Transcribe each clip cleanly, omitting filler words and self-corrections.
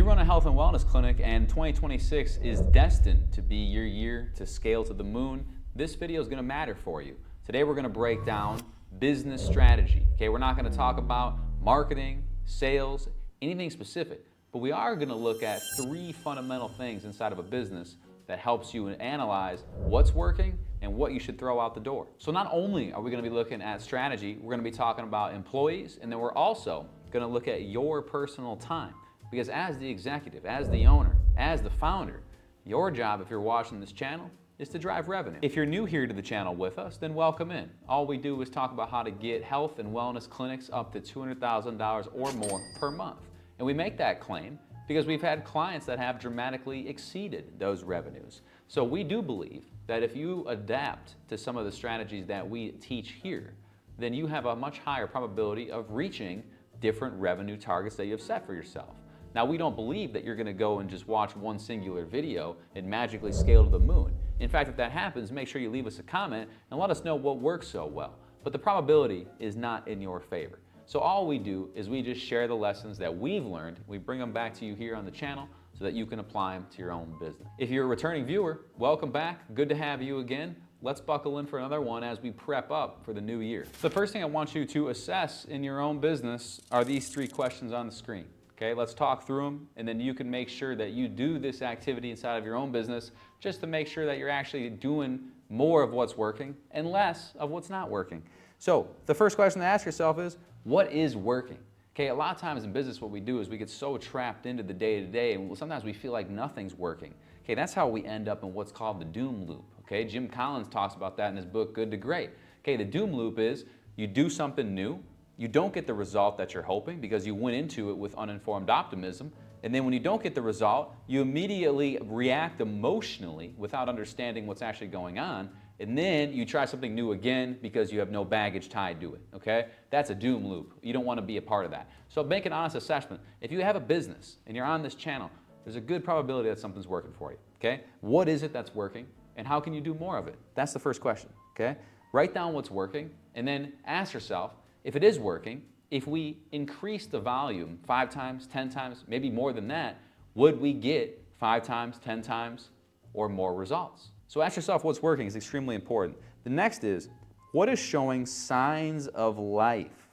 run a health and wellness clinic and 2026 is destined to be your year to scale to the moon, this video is going to matter for you. Today we're going to break down business strategy. Okay, we're not going to talk about marketing, sales, anything specific, but we are going to look at 3 fundamental things inside of a business that helps you analyze what's working and what you should throw out the door. So not only are we going to be looking at strategy, we're going to be talking about employees, and then we're also going to look at your personal time. Because as the executive, as the owner, as the founder, your job, if you're watching this channel, is to drive revenue. If you're new here to the channel with us, then welcome in. All we do is talk about how to get health and wellness clinics up to $200,000 or more per month. And we make that claim because we've had clients that have dramatically exceeded those revenues. So we do believe that if you adapt to some of the strategies that we teach here, then you have a much higher probability of reaching different revenue targets that you have set for yourself. Now, we don't believe that you're going to go and just watch one singular video and magically scale to the moon. In fact, if that happens, make sure you leave us a comment and let us know what works so well. But the probability is not in your favor. So all we do is we just share the lessons that we've learned. We bring them back to you here on the channel so that you can apply them to your own business. If you're a returning viewer, welcome back. Good to have you again. Let's buckle in for another one as we prep up for the new year. The first thing I want you to assess in your own business are these 3 questions on the screen. Okay, let's talk through them, and then you can make sure that you do this activity inside of your own business just to make sure that you're actually doing more of what's working and less of what's not working. So the first question to ask yourself is, what is working? Okay, a lot of times in business what we do is we get so trapped into the day-to-day, and sometimes we feel like nothing's working. Okay, that's how we end up in what's called the doom loop. Okay, Jim Collins talks about that in his book, Good to Great. Okay, the doom loop is you do something new, you don't get the result that you're hoping because you went into it with uninformed optimism, and then when you don't get the result, you immediately react emotionally without understanding what's actually going on, and then you try something new again because you have no baggage tied to it, okay? That's a doom loop. You don't want to be a part of that. So make an honest assessment. If you have a business and you're on this channel, there's a good probability that something's working for you, okay? What is it that's working, and how can you do more of it? That's the first question, okay? Write down what's working, and then ask yourself, if it is working, if we increase the volume 5 times, 10 times, maybe more than that, would we get 5 times, 10 times, or more results? So ask yourself what's working is extremely important. The next is, what is showing signs of life?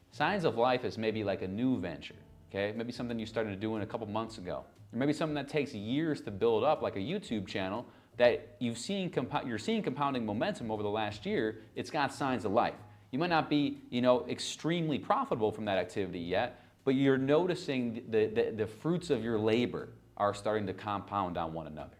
Signs of life is maybe like a new venture, okay? Maybe something you started doing a couple months ago. Or maybe something that takes years to build up, like a YouTube channel that you're seeing compounding momentum over the last year. It's got signs of life. You might not be, extremely profitable from that activity yet, but you're noticing the fruits of your labor are starting to compound on one another.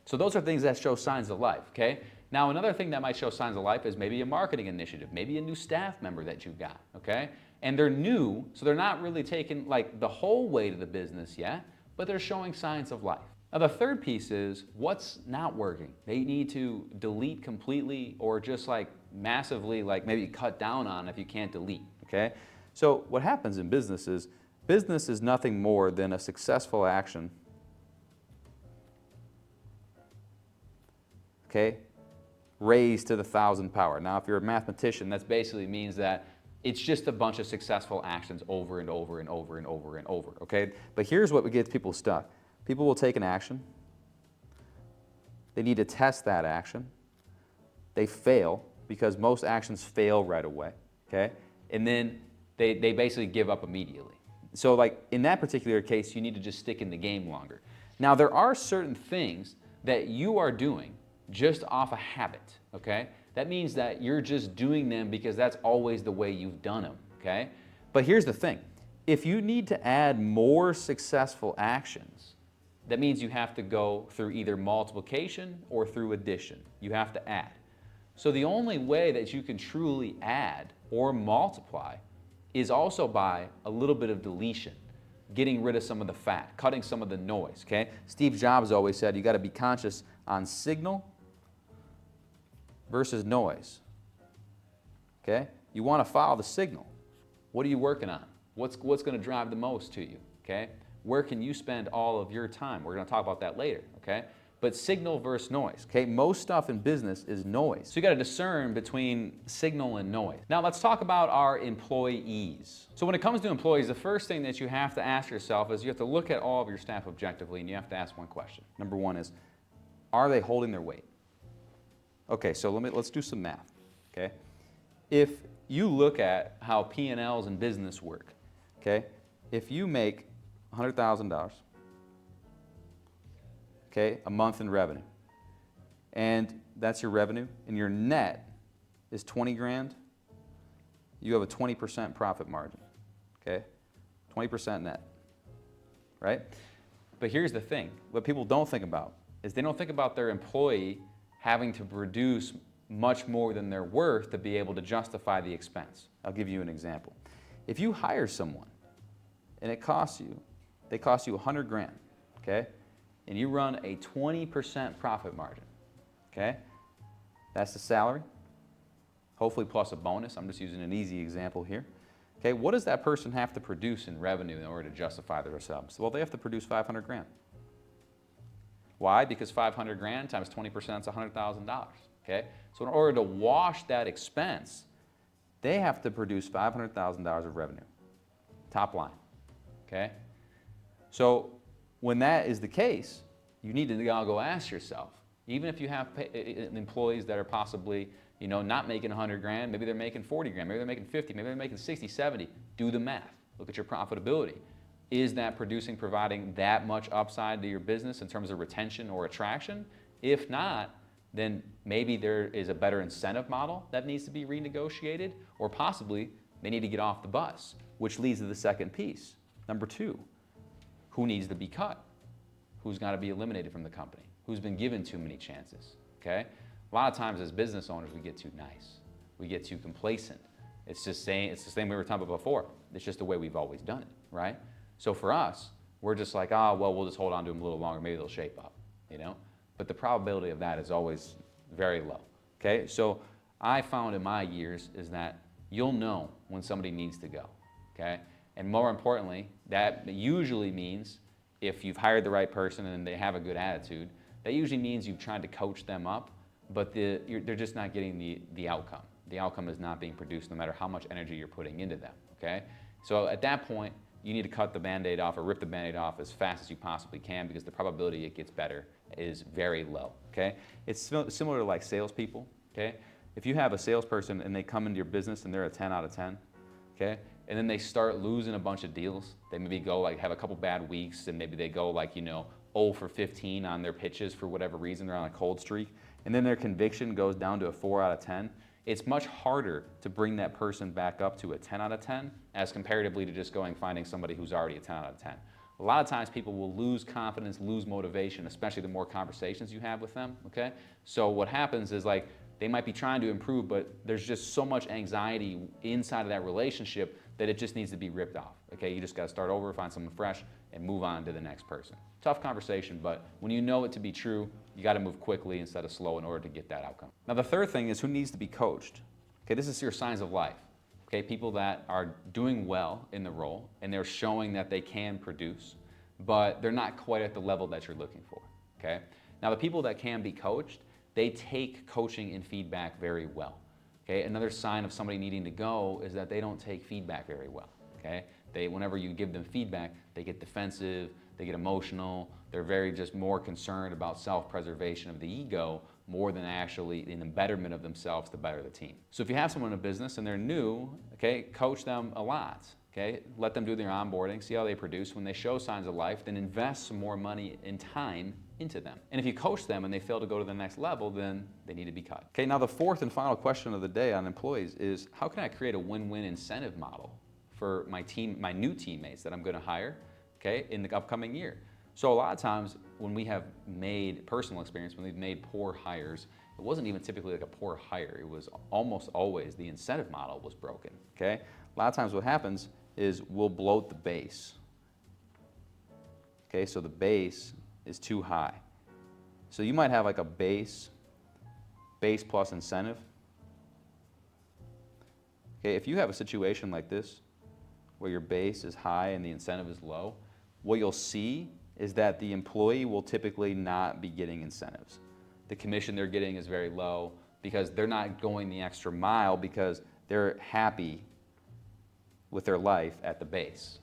So those are things that show signs of life, okay? Now, another thing that might show signs of life is maybe a marketing initiative, maybe a new staff member that you've got, okay? And they're new, so they're not really taking like the whole weight of the business yet, but they're showing signs of life. Now, the third piece is what's not working. They need to delete completely or just like massively like maybe cut down on if you can't delete, okay? So what happens in business is nothing more than a successful action, okay, raised to the 1,000th power. Now, if you're a mathematician, that basically means that it's just a bunch of successful actions over and over and over and over and over, okay? But here's what gets people stuck. People will take an action. They need to test that action. They fail because most actions fail right away, okay? And then they basically give up immediately. So like in that particular case, you need to just stick in the game longer. Now, there are certain things that you are doing just off a habit, okay? That means that you're just doing them because that's always the way you've done them, okay? But here's the thing. If you need to add more successful actions, that means you have to go through either multiplication or through addition. You have to add. So the only way that you can truly add or multiply is also by a little bit of deletion, getting rid of some of the fat, cutting some of the noise, okay? Steve Jobs always said you got to be conscious on signal versus noise, okay? You want to follow the signal. What are you working on? What's going to drive the most to you, okay? Where can you spend all of your time? We're going to talk about that later, okay? but signal versus noise, okay? Most stuff in business is noise. So you gotta discern between signal and noise. Now let's talk about our employees. So when it comes to employees, the first thing that you have to ask yourself is you have to look at all of your staff objectively and you have to ask one question. Number one is, are they holding their weight? Okay, so let's do some math, okay? If you look at how P&Ls in business work, okay? If you make $100,000, okay, a month in revenue, and that's your revenue, and your net is 20 grand, you have a 20% profit margin, okay? 20% net, right? But here's the thing, what people don't think about is they don't think about their employee having to produce much more than they're worth to be able to justify the expense. I'll give you an example. If you hire someone and they cost you 100 grand, okay? And you run a 20% profit margin, okay? That's the salary, hopefully plus a bonus. I'm just using an easy example here. Okay, what does that person have to produce in revenue in order to justify themselves? Well, they have to produce 500 grand. Why? Because 500 grand times 20% is $100,000, okay? So in order to wash that expense, they have to produce $500,000 of revenue, top line, okay? So when that is the case, you need to go ask yourself, even if you have employees that are possibly, not making 100 grand, maybe they're making 40 grand, maybe they're making 50, maybe they're making 60, 70, do the math. Look at your profitability. Is that providing that much upside to your business in terms of retention or attraction? If not, then maybe there is a better incentive model that needs to be renegotiated, or possibly they need to get off the bus, which leads to the second piece. Number two, who needs to be cut? Who's got to be eliminated from the company? Who's been given too many chances, okay? A lot of times as business owners, we get too nice. We get too complacent. It's the same we were talking about before. It's just the way we've always done it, right? So for us, we're just like, well, we'll just hold on to them a little longer. Maybe they'll shape up, But the probability of that is always very low, okay? So I found in my years is that you'll know when somebody needs to go, okay? And more importantly, that usually means if you've hired the right person and they have a good attitude, that usually means you've tried to coach them up, but they're just not getting the outcome. The outcome is not being produced no matter how much energy you're putting into them, okay? So at that point, you need to cut the Band-Aid off or rip the Band-Aid off as fast as you possibly can, because the probability it gets better is very low, okay? It's similar to like salespeople, okay? If you have a salesperson and they come into your business and they're a 10 out of 10, okay? And then they start losing a bunch of deals. They maybe go have a couple bad weeks, and maybe they go 0 for 15 on their pitches for whatever reason, they're on a cold streak, and then their conviction goes down to a 4 out of 10. It's much harder to bring that person back up to a 10 out of 10 as comparatively to just finding somebody who's already a 10 out of 10. A lot of times people will lose confidence, lose motivation, especially the more conversations you have with them, okay? So what happens is they might be trying to improve, but there's just so much anxiety inside of that relationship that it just needs to be ripped off, okay? You just gotta start over, find someone fresh, and move on to the next person. Tough conversation, but when you know it to be true, you gotta move quickly instead of slow in order to get that outcome. Now the third thing is who needs to be coached. Okay, this is your signs of life. Okay, people that are doing well in the role and they're showing that they can produce, but they're not quite at the level that you're looking for, okay? Now the people that can be coached, they take coaching and feedback very well, okay? Another sign of somebody needing to go is that they don't take feedback very well, okay? Whenever you give them feedback, they get defensive, they get emotional, they're very just more concerned about self-preservation of the ego more than actually in the betterment of themselves to better the team. So if you have someone in a business and they're new, okay, coach them a lot, okay? Let them do their onboarding, see how they produce. When they show signs of life, then invest some more money and time into them. And if you coach them and they fail to go to the next level, then they need to be cut. Okay, now the fourth and final question of the day on employees is, how can I create a win-win incentive model for my new teammates that I'm gonna hire, okay, in the upcoming year? So a lot of times when we have made personal experience, when we've made poor hires, it wasn't even typically a poor hire. It was almost always the incentive model was broken, okay? A lot of times what happens is we'll bloat the base. Okay, so the base is too high. So you might have a base plus incentive. Okay, if you have a situation like this, where your base is high and the incentive is low, what you'll see is that the employee will typically not be getting incentives. The commission they're getting is very low because they're not going the extra mile because they're happy with their life at the base.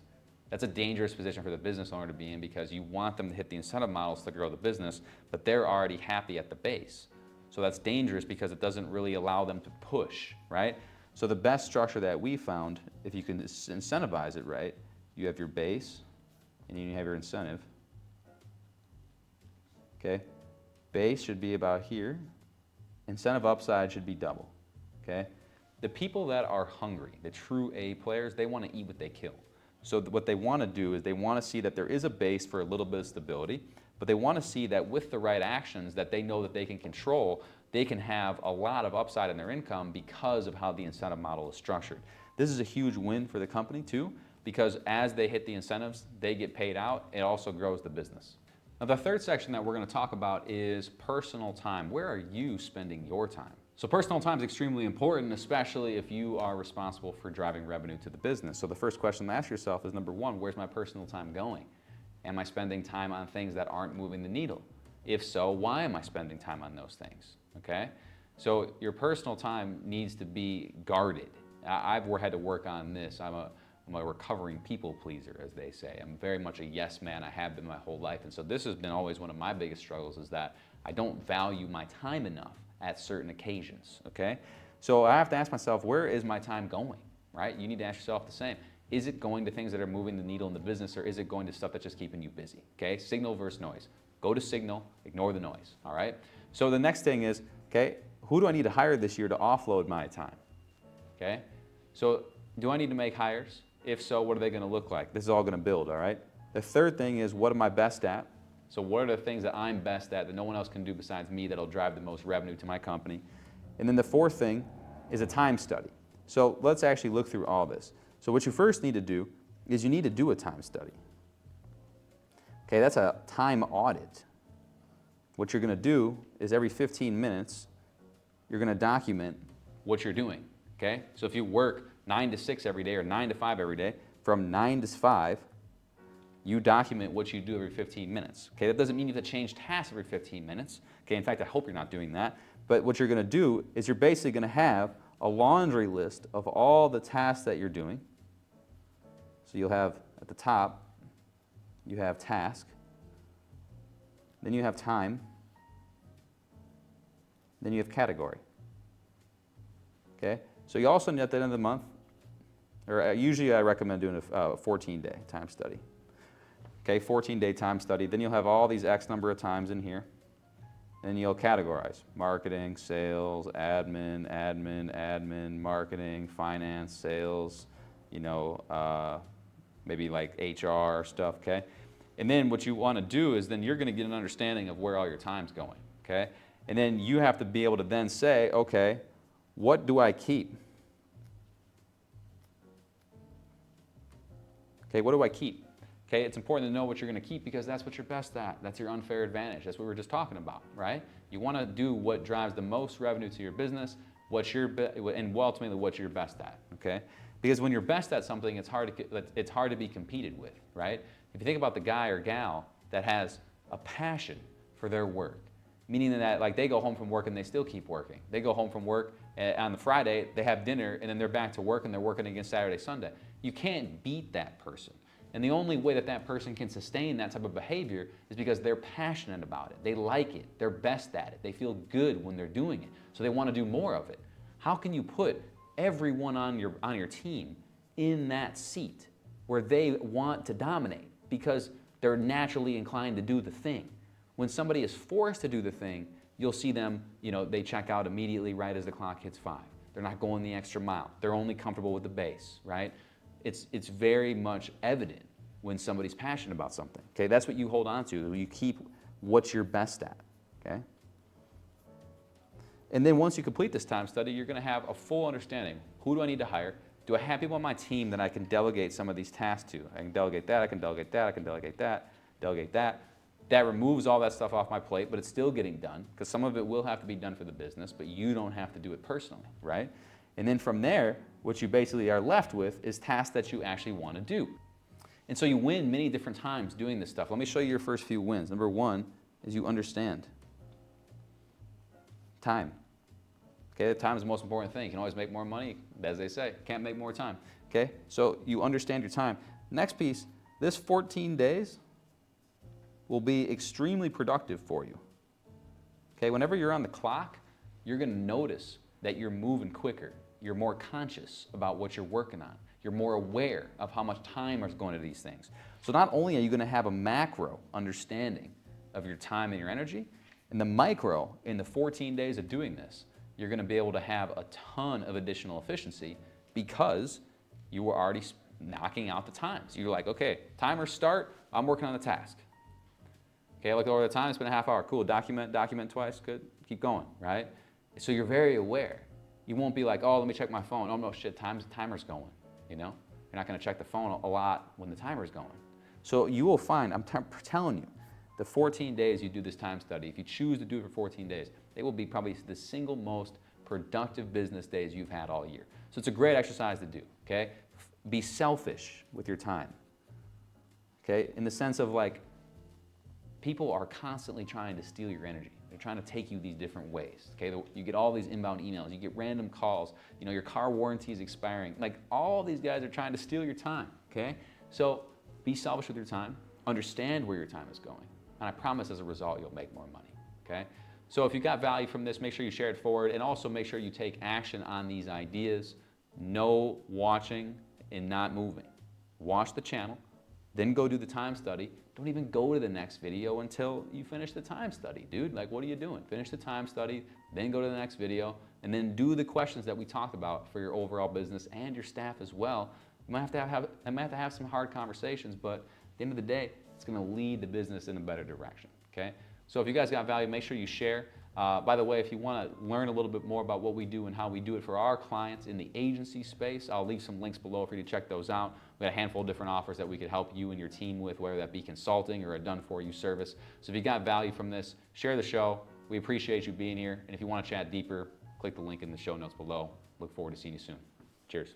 That's a dangerous position for the business owner to be in because you want them to hit the incentive models to grow the business, but they're already happy at the base. So that's dangerous because it doesn't really allow them to push, right? So the best structure that we found, if you can incentivize it right, you have your base and you have your incentive. Okay? Base should be about here. Incentive upside should be double. Okay? The people that are hungry, the true A players, they want to eat what they kill. So what they want to do is they want to see that there is a base for a little bit of stability, but they want to see that with the right actions that they know that they can control, they can have a lot of upside in their income because of how the incentive model is structured. This is a huge win for the company too, because as they hit the incentives, they get paid out. It also grows the business. Now the third section that we're going to talk about is personal time. Where are you spending your time? So personal time is extremely important, especially if you are responsible for driving revenue to the business. So the first question to ask yourself is, number one, where's my personal time going? Am I spending time on things that aren't moving the needle? If so, why am I spending time on those things? Okay? So your personal time needs to be guarded. I've had to work on this. I'm a recovering people pleaser, as they say. I'm very much a yes man. I have been my whole life. And so this has been always one of my biggest struggles, is that I don't value my time enough at certain occasions, okay? So I have to ask myself, where is my time going, right? You need to ask yourself the same. Is it going to things that are moving the needle in the business, or is it going to stuff that's just keeping you busy, okay? Signal versus noise. Go to signal, ignore the noise, all right? So the next thing is, okay, who do I need to hire this year to offload my time, okay? So do I need to make hires? If so, what are they gonna look like? This is all gonna build, all right? The third thing is, what am I best at? So what are the things that I'm best at that no one else can do besides me that'll drive the most revenue to my company? And then the fourth thing is a time study. So let's actually look through all this. So what you first need to do is you need to do a time study. Okay, that's a time audit. What you're gonna do is every 15 minutes, you're gonna document what you're doing, okay? So if you work 9 to 6 every day or 9 to 5 every day, from 9 to 5, you document what you do every 15 minutes. Okay, that doesn't mean you have to change tasks every 15 minutes. Okay, in fact, I hope you're not doing that. But what you're gonna do is you're basically gonna have a laundry list of all the tasks that you're doing. So you'll have at the top, you have task, then you have time, then you have category. Okay, so you also need at the end of the month, or usually I recommend doing a 14-day time study. Okay, 14-day time study. Then you'll have all these X number of times in here. And you'll categorize: marketing, sales, admin, marketing, finance, sales, you know, maybe like HR stuff, okay? And then what you want to do is then you're going to get an understanding of where all your time's going, okay? And then you have to be able to then say, okay, what do I keep? Okay, what do I keep? Okay, it's important to know what you're going to keep because that's what you're best at. That's your unfair advantage. That's what we were just talking about, right? You want to do what drives the most revenue to your business, and ultimately what you're best at, okay? Because when you're best at something, it's hard to be competed with, right? If you think about the guy or gal that has a passion for their work, meaning that like they go home from work and they still keep working. They go home from work on the Friday, they have dinner, and then they're back to work and they're working again Saturday, Sunday. You can't beat that person. And the only way that that person can sustain that type of behavior is because they're passionate about it. They like it. They're best at it. They feel good when they're doing it. So they want to do more of it. How can you put everyone on your team in that seat where they want to dominate because they're naturally inclined to do the thing? When somebody is forced to do the thing, you'll see them, you know, they check out immediately right as the clock hits 5. They're not going the extra mile. They're only comfortable with the base, right? It's very much evident when somebody's passionate about something. Okay, that's what you hold on to. You keep what you're best at. Okay. And then once you complete this time study, you're going to have a full understanding. Who do I need to hire? Do I have people on my team that I can delegate some of these tasks to? I can delegate that. I can delegate that. I can delegate that. Delegate that. That removes all that stuff off my plate, but it's still getting done because some of it will have to be done for the business, but you don't have to do it personally, right? And then from there, what you basically are left with is tasks that you actually want to do. And so you win many different times doing this stuff. Let me show you your first few wins. Number one is you understand time. Okay, time is the most important thing. You can always make more money, as they say. Can't make more time. Okay, so you understand your time. Next piece, this 14 days will be extremely productive for you. Okay, whenever you're on the clock, you're going to notice that you're moving quicker. You're more conscious about what you're working on. You're more aware of how much time is going to these things. So not only are you going to have a macro understanding of your time and your energy, in the micro, in the 14 days of doing this, you're going to be able to have a ton of additional efficiency because you were already knocking out the times. You're like, okay, timer start, I'm working on the task. Okay, I look over the time, it's been a half hour. Cool, document twice, good, keep going, right? So you're very aware. You won't be like, oh, let me check my phone. Oh no, shit, timer's going, you know? You're not gonna check the phone a lot when the timer's going. So you will find, I'm telling you, the 14 days you do this time study, if you choose to do it for 14 days, they will be probably the single most productive business days you've had all year. So it's a great exercise to do, okay? Be selfish with your time, okay? In the sense of like, people are constantly trying to steal your energy. They're trying to take you these different ways, okay? You get all these inbound emails, you get random calls, you know, your car warranty is expiring. Like all these guys are trying to steal your time, okay? So be selfish with your time, understand where your time is going, and I promise as a result you'll make more money, okay? So if you got value from this, make sure you share it forward and also make sure you take action on these ideas. No watching and not moving. Watch the channel, then go do the time study. Don't even go to the next video until you finish the time study, dude. Like, what are you doing? Finish the time study, then go to the next video, and then do the questions that we talked about for your overall business and your staff as well. You might have to have some hard conversations, but at the end of the day, it's gonna lead the business in a better direction, okay? So if you guys got value, make sure you share. By the way, if you want to learn a little bit more about what we do and how we do it for our clients in the agency space, I'll leave some links below for you to check those out. We got a handful of different offers that we could help you and your team with, whether that be consulting or a done-for-you service. So if you got value from this, share the show. We appreciate you being here. And if you want to chat deeper, click the link in the show notes below. Look forward to seeing you soon. Cheers.